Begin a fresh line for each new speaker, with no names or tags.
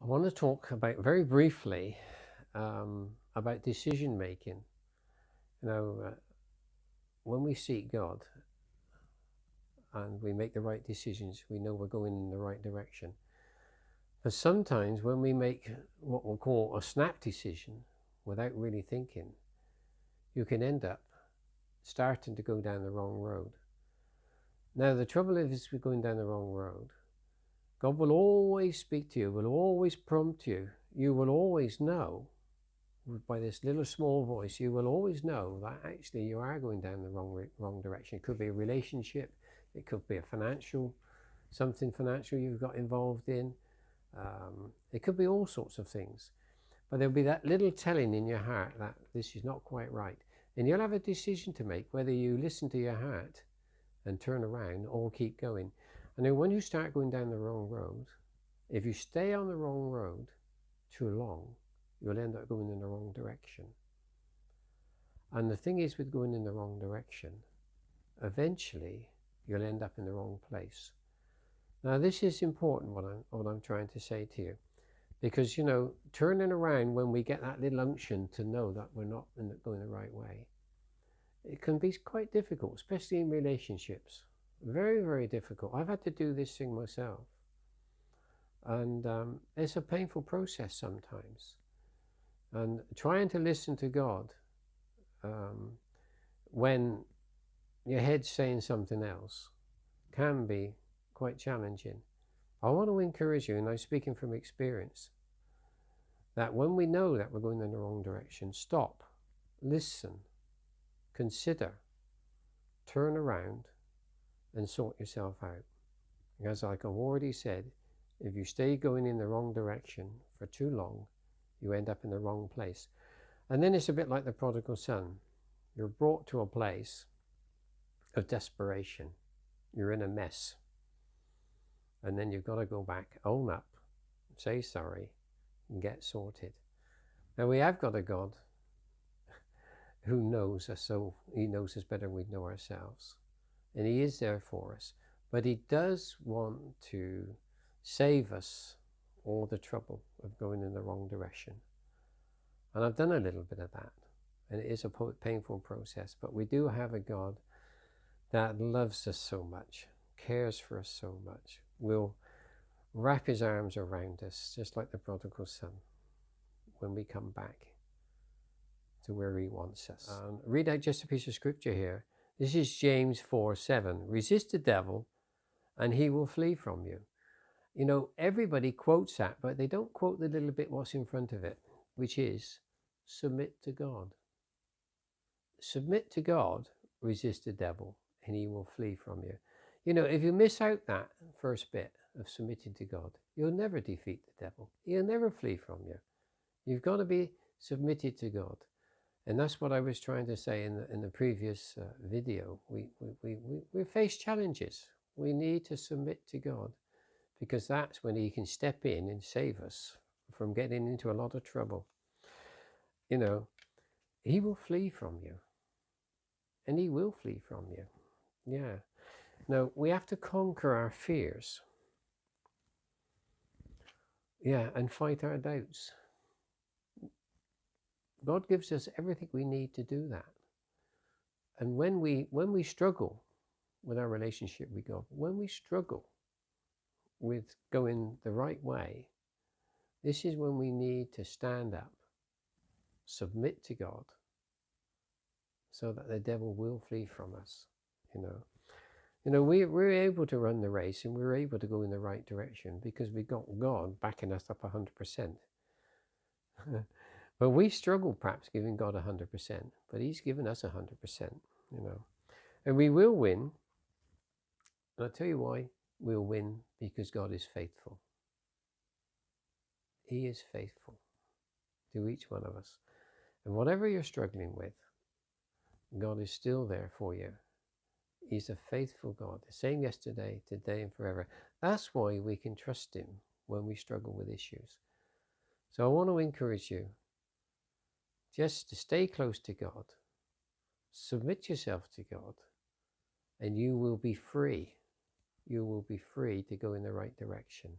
I want to talk about very briefly about decision making. You know, when we seek God and we make the right decisions, we know we're going in the right direction. But sometimes when we make what we'll call a snap decision without really thinking, you can end up starting to go down the wrong road. Now, the trouble is we're going down the wrong road. God will always speak to you, will always prompt you. You will always know by this little small voice, you will always know that actually you are going down the wrong direction. It could be a relationship, it could be a something financial you've got involved in. It could be all sorts of things. But there'll be that little telling in your heart that this is not quite right. And you'll have a decision to make whether you listen to your heart and turn around or keep going. And then when you start going down the wrong road, if you stay on the wrong road too long, you'll end up going in the wrong direction. And the thing is with going in the wrong direction, eventually you'll end up in the wrong place. Now this is important, what I'm trying to say to you, because turning around when we get that little unction to know that we're not going the right way, it can be quite difficult, especially in relationships. Very, very difficult. I've had to do this thing myself, and it's a painful process sometimes. And trying to listen to God when your head's saying something else can be quite challenging. I want to encourage you, and I'm speaking from experience, that when we know that we're going in the wrong direction, stop, listen, consider, turn around and sort yourself out. Because like I've already said, if you stay going in the wrong direction for too long, you end up in the wrong place. And then it's a bit like the prodigal son. You're brought to a place of desperation. You're in a mess. And then you've got to go back, own up, say sorry, and get sorted. Now we have got a God who knows us, so he knows us better than we know ourselves. And he is there for us. But he does want to save us all the trouble of going in the wrong direction. And I've done a little bit of that. And it is a painful process. But we do have a God that loves us so much, cares for us so much, will wrap his arms around us, just like the prodigal son, when we come back to where he wants us. Read out just a piece of scripture here. This is James 4:7. Resist the devil and he will flee from you. You know, everybody quotes that, but they don't quote the little bit what's in front of it, which is submit to God. Submit to God, resist the devil, and he will flee from you. You know, if you miss out that first bit of submitting to God, you'll never defeat the devil. He'll never flee from you. You've got to be submitted to God. And that's what I was trying to say in the previous video. We face challenges. We need to submit to God, because that's when he can step in and save us from getting into a lot of trouble. You know, he will flee from you. And he will flee from you. Yeah. Now, we have to conquer our fears. Yeah, and fight our doubts. God gives us everything we need to do that. And when we struggle with our relationship with God, when we struggle with going the right way, this is when we need to stand up, submit to God, so that the devil will flee from us. We're able to run the race, and we're able to go in the right direction because we got God backing us up 100%. But we struggle perhaps giving God 100%, but he's given us 100%, and we will win. And I'll tell you why we'll win: because God is faithful. He is faithful to each one of us. And whatever you're struggling with, God is still there for you. He's a faithful God, the same yesterday, today, and forever. That's why we can trust him when we struggle with issues. So I want to encourage you just to stay close to God, submit yourself to God, and you will be free. You will be free to go in the right direction.